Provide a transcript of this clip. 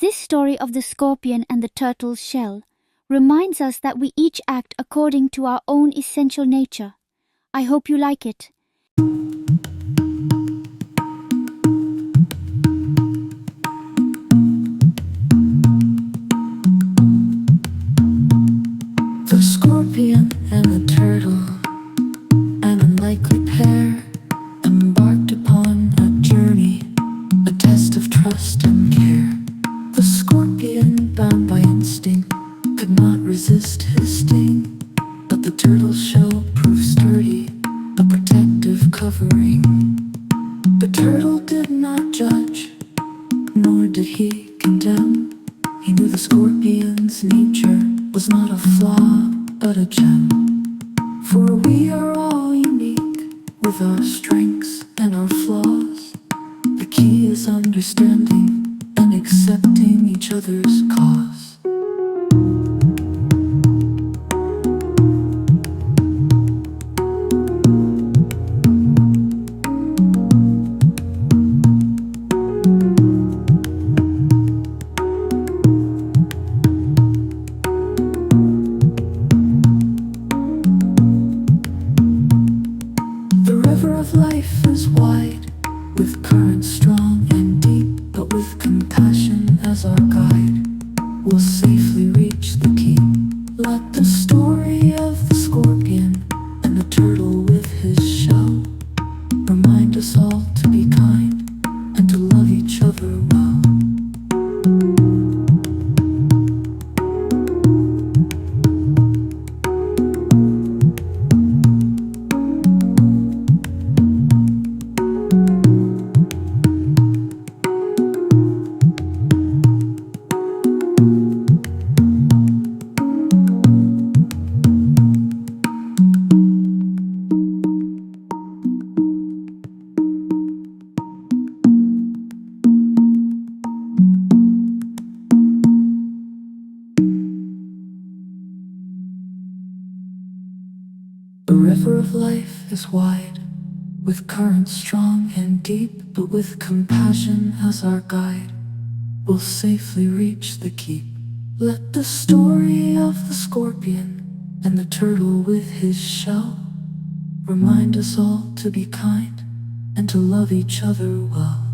This story of the scorpion and the turtle's shell reminds us that we each act according to our own essential nature. I hope you like it. The scorpion and the turtle, an unlikely pair, embarked upon a journey, a test of trust and care. The scorpion, bound by instinct, could not resist his sting, but the turtle's shell proved sturdy, a protective covering. The turtle did not judge, nor did he condemn. He knew the scorpion's nature was not a flaw, but a gem. For we are all unique, with our strengths and our flaws. The key is understanding and accepting each other's cause. The river of life is wide, with currents strong and deep, but with compassion as our guide, we'll safely reach the keep. Let the story of the scorpion and the turtle with his shell remind us all to be kind and to love each other well. The river of life is wide, with currents strong and deep, but with compassion as our guide, we'll safely reach the keep. Let the story of the scorpion and the turtle with his shell remind us all to be kind and to love each other well.